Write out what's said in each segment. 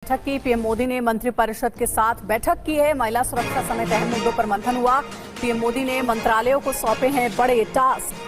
बैठक की। पीएम मोदी ने मंत्रिपरिषद के साथ बैठक की है। महिला सुरक्षा समेत अहम मुद्दों पर मंथन हुआ। पीएम मोदी ने मंत्रालयों को सौंपे हैं बड़े टास्क।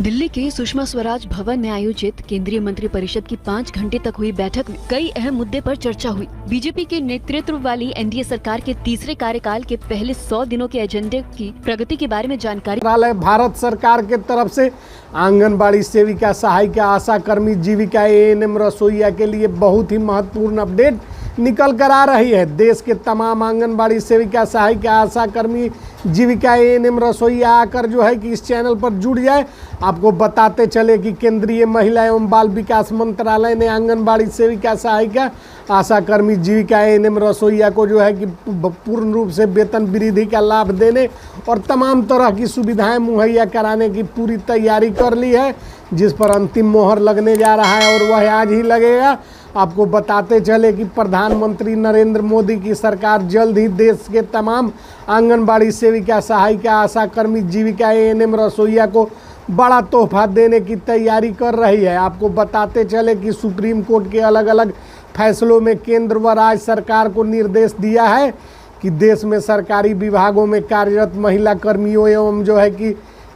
दिल्ली के सुषमा स्वराज भवन में आयोजित केंद्रीय मंत्रिपरिषद की 5 घंटे तक हुई बैठक में कई अहम मुद्दे पर चर्चा हुई। बीजेपी के नेतृत्व वाली एनडीए सरकार के तीसरे कार्यकाल के पहले 100 दिनों के एजेंडे की प्रगति के बारे में जानकारी। भारत सरकार के तरफ से आंगनबाड़ी सेविका, सहायिका, आशा कर्मी, जीविका, एएनएम, रसोईया के लिए बहुत ही महत्वपूर्ण अपडेट निकल कर आ रही है। देश के तमाम आंगनबाड़ी सेविका, सहायिका, आशा कर्मी, जीविका, एएनएम, रसोईया आकर जो है कि इस चैनल पर जुड़ जाए। आपको बताते चले कि केंद्रीय महिला एवं बाल विकास मंत्रालय ने आंगनबाड़ी सेविका, सहायिका, आशा कर्मी, जीविका, एएनएम, रसोईया को जो है कि पूर्ण रूप से वेतन वृद्धि का लाभ देने और तमाम तरह की सुविधाएं मुहैया कराने की पूरी तैयारी कर ली है, जिस पर अंतिम मोहर लगने जा रहा है और वह आज ही लगेगा। आपको बताते चले कि प्रधानमंत्री नरेंद्र मोदी की सरकार जल्द ही देश के तमाम आंगनबाड़ी सेविका, सहायिका, आशा कर्मी, जीविका, एएनएम, रसोईया को बड़ा तोहफा देने की तैयारी कर रही है। आपको बताते चले कि सुप्रीम कोर्ट के अलग अलग फैसलों में केंद्र व राज्य सरकार को निर्देश दिया है कि देश में सरकारी विभागों में कार्यरत महिला कर्मियों एवं जो है कि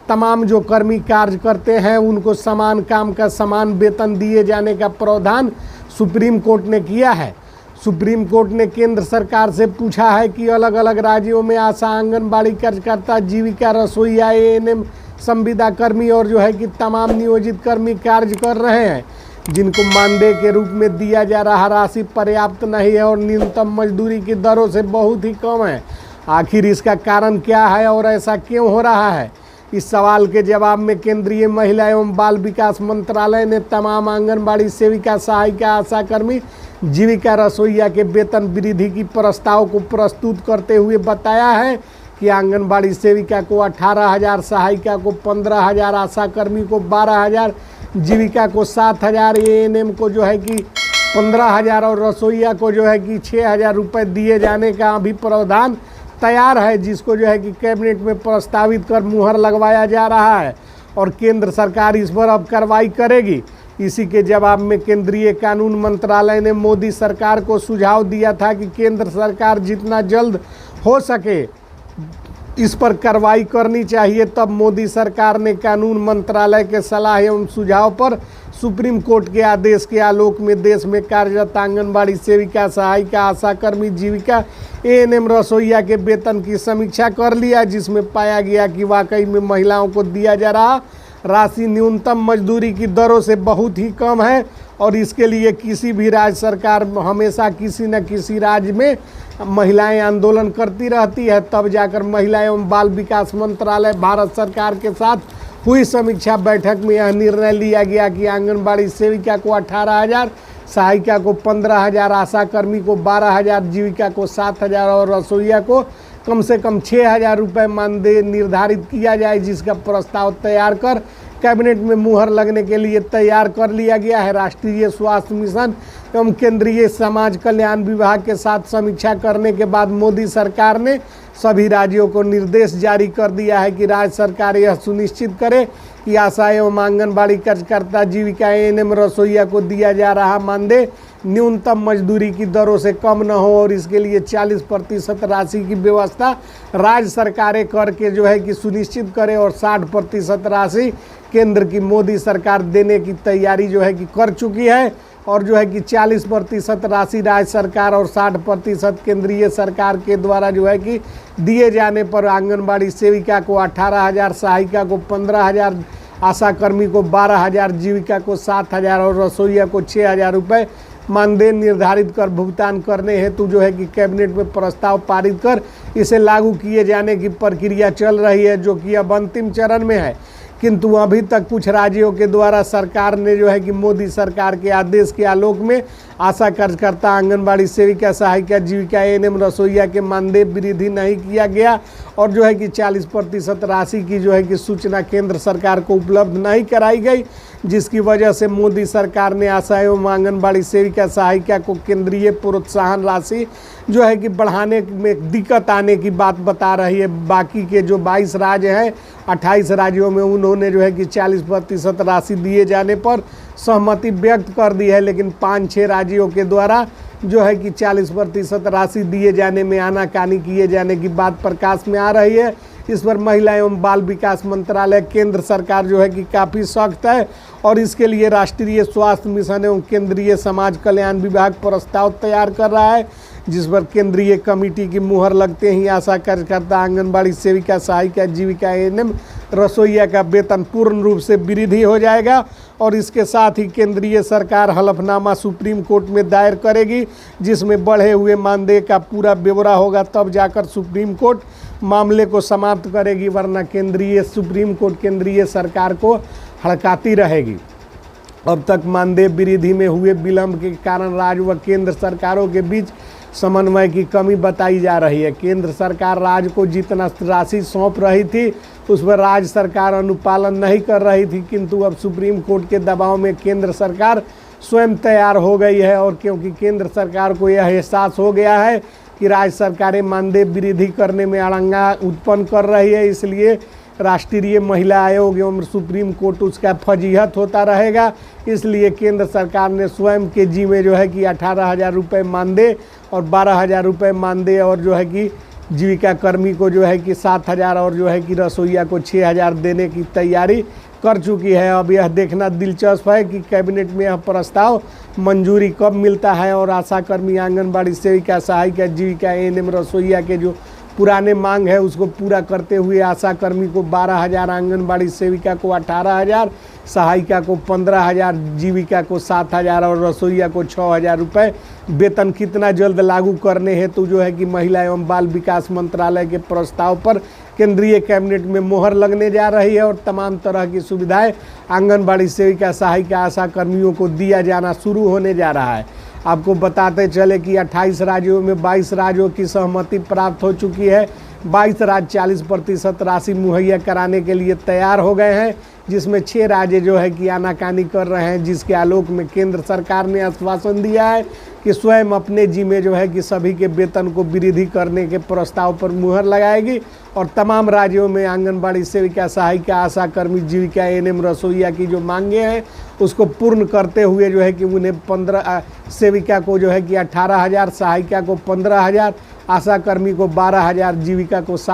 तमाम जो कर्मी कार्य करते हैं उनको समान काम का समान वेतन दिए जाने का प्रावधान सुप्रीम कोर्ट ने किया है। सुप्रीम कोर्ट ने केंद्र सरकार से पूछा है कि अलग अलग राज्यों में आशा, आंगनबाड़ी कार्यकर्ता, जीविका, रसोईया, एएनएम, संविदा कर्मी और जो है कि तमाम नियोजित कर्मी कार्य कर रहे हैं, जिनको मानदेय के रूप में दिया जा रहा राशि पर्याप्त नहीं है और न्यूनतम मजदूरी की दरों से बहुत ही कम है। आखिर इसका कारण क्या है और ऐसा क्यों हो रहा है? इस सवाल के जवाब में केंद्रीय महिला एवं बाल विकास मंत्रालय ने तमाम आंगनबाड़ी सेविका, सहायिका, आशा कर्मी, जीविका, रसोईया के वेतन वृद्धि की प्रस्ताव को प्रस्तुत करते हुए बताया है कि आंगनबाड़ी सेविका को 18,000, सहायिका को 15,000, आशा कर्मी को 12,000, जीविका को 7,000, एएनएम को जो है कि 15,000 और रसोईया को जो है कि 6,000 रुपये दिए जाने का अभी प्रावधान तैयार है, जिसको जो है कि कैबिनेट में प्रस्तावित कर मुहर लगवाया जा रहा है और केंद्र सरकार इस पर अब कार्रवाई करेगी। इसी के जवाब में केंद्रीय कानून मंत्रालय ने मोदी सरकार को सुझाव दिया था कि केंद्र सरकार जितना जल्द हो सके इस पर कार्रवाई करनी चाहिए। तब मोदी सरकार ने कानून मंत्रालय के सलाह एवं सुझाव पर सुप्रीम कोर्ट के आदेश के आलोक में देश में कार्यरत आंगनबाड़ी सेविका, सहायिका, आशा कर्मी, जीविका, एएनएम, रसोईया के वेतन की समीक्षा कर लिया, जिसमें पाया गया कि वाकई में महिलाओं को दिया जा रहा राशि न्यूनतम मजदूरी की दरों से बहुत ही कम है और इसके लिए किसी भी राज्य सरकार हमेशा किसी न किसी राज्य में महिलाएं आंदोलन करती रहती है। तब जाकर महिला एवं बाल विकास मंत्रालय भारत सरकार के साथ हुई समीक्षा बैठक में यह निर्णय लिया गया कि आंगनबाड़ी सेविका को 18,000, सहायिका को 15,000, आशा कर्मी को 12,000, जीविका को 7,000 और रसोईया को कम से कम 6,000 रुपये मानदेय निर्धारित किया जाए, जिसका प्रस्ताव तैयार कर कैबिनेट में मुहर लगने के लिए तैयार कर लिया गया है। राष्ट्रीय स्वास्थ्य मिशन एवं केंद्रीय समाज कल्याण विभाग के साथ समीक्षा करने के बाद मोदी सरकार ने सभी राज्यों को निर्देश जारी कर दिया है कि राज्य सरकार यह सुनिश्चित करे कि आशा एवं आंगनबाड़ी कार्यकर्ता, जीविका, एएनएम, रसोईया को दिया जा रहा मानदेय न्यूनतम मजदूरी की दरों से कम न हो और इसके लिए 40% राशि की व्यवस्था राज्य सरकारें करके जो है कि सुनिश्चित करे और 60% राशि केंद्र की मोदी सरकार देने की तैयारी जो है कि कर चुकी है और जो है कि 40% राशि राज्य सरकार और 60% केंद्रीय सरकार के द्वारा जो है कि दिए जाने पर आंगनबाड़ी सेविका को 18,000, सहायिका को 15,000, आशा कर्मी को 12,000, जीविका को 7,000 और रसोईया को 6,000 रुपये मानदेय निर्धारित कर भुगतान करने हेतु जो है कि कैबिनेट में प्रस्ताव पारित कर इसे लागू किए जाने की प्रक्रिया चल रही है, जो कि अब अंतिम चरण में है। किंतु अभी तक कुछ राज्यों के द्वारा सरकार ने जो है कि मोदी सरकार के आदेश के आलोक में आशा कार्यकर्ता, आंगनबाड़ी सेविका, सहायिका, जीविका, एएनएम, रसोईया के मानदेय वृद्धि नहीं किया गया और जो है कि 40% राशि की जो है कि सूचना केंद्र सरकार को उपलब्ध नहीं कराई गई, जिसकी वजह से मोदी सरकार ने आशा एवं आंगनबाड़ी सेविका सहायिका को केंद्रीय प्रोत्साहन राशि जो है कि बढ़ाने में दिक्कत आने की बात बता रही है। बाकी के जो 22 राज्य हैं, 28 राज्यों में उन्होंने जो है कि 40% राशि दिए जाने पर सहमति व्यक्त कर दी है, लेकिन 5-6 राज्यों के द्वारा जो है कि 40% राशि दिए जाने में आनाकानी किए जाने की बात प्रकाश में आ रही है। इस पर महिला एवं बाल विकास मंत्रालय केंद्र सरकार जो है कि काफ़ी सख्त है और इसके लिए राष्ट्रीय स्वास्थ्य मिशन एवं केंद्रीय समाज कल्याण विभाग प्रस्ताव तैयार कर रहा है, जिस पर केंद्रीय कमेटी की मुहर लगते ही आशा कार्यकर्ता, आंगनबाड़ी सेविका, सहायिका, जीविका एएनएम, रसोइया का वेतन पूर्ण रूप से वृद्धि हो जाएगा और इसके साथ ही केंद्रीय सरकार हलफनामा सुप्रीम कोर्ट में दायर करेगी, जिसमें बढ़े हुए मानदेय का पूरा ब्यौरा होगा, तब जाकर सुप्रीम कोर्ट मामले को समाप्त करेगी, वरना सुप्रीम कोर्ट केंद्रीय सरकार को हड़काती रहेगी। अब तक मानदेय वृद्धि में हुए विलंब के कारण राज्य व केंद्र सरकारों के बीच समन्वय की कमी बताई जा रही है। केंद्र सरकार राज्य को जितना राशि सौंप रही थी उस पर राज्य सरकार अनुपालन नहीं कर रही थी, किंतु अब सुप्रीम कोर्ट के दबाव में केंद्र सरकार स्वयं तैयार हो गई है और क्योंकि केंद्र सरकार को यह एहसास हो गया है कि राज्य सरकारें मानदेय वृद्धि करने में अड़ंगा उत्पन्न कर रही है, इसलिए राष्ट्रीय महिला आयोग एवं सुप्रीम कोर्ट उसका फजीहत होता रहेगा। इसलिए केंद्र सरकार ने स्वयं के जी में जो है कि 18,000 रुपये मानदेय और 12,000 रुपये मानदेय और जो है कि जीविका कर्मी को जो है कि 7,000 और जो है कि रसोइया को 6,000 देने की तैयारी कर चुकी है। अब यह देखना दिलचस्प है कि कैबिनेट में यह प्रस्ताव मंजूरी कब मिलता है और आशा कर्मी, आंगनबाड़ी सेविका, सहायिका, जीविका एएनएम, रसोइया के जो पुराने मांग है उसको पूरा करते हुए आशा कर्मी को 12,000, आंगनबाड़ी सेविका को 18,000, सहायिका को 15,000, जीविका को 7,000 और रसोइया को 6,000 रुपये वेतन कितना जल्द लागू करने हेतु जो है कि महिला एवं बाल विकास मंत्रालय के प्रस्ताव पर केंद्रीय कैबिनेट में मोहर लगने जा रही है और तमाम तरह की सुविधाएं आंगनबाड़ी सेविका, सहायिका, आशा कर्मियों को दिया जाना शुरू होने जा रहा है। आपको बताते चले कि 28 राज्यों में 22 राज्यों की सहमति प्राप्त हो चुकी है। 22 राज्य 40% राशि मुहैया कराने के लिए तैयार हो गए हैं, जिसमें 6 राज्य जो है कि आनाकानी कर रहे हैं, जिसके आलोक में केंद्र सरकार ने आश्वासन दिया है कि स्वयं अपने जिम्मे जो है कि सभी के वेतन को वृद्धि करने के प्रस्ताव पर मुहर लगाएगी और तमाम राज्यों में आंगनबाड़ी सेविका, सहायिका, आशा कर्मी, जीविका एएनएम, रसोइया की जो मांगे हैं उसको पूर्ण करते हुए जो है कि उन्हें 15 सेविका को जो है कि 18,000, सहायिका को 15,000, आशा कर्मी को 12,000, जीविका को 7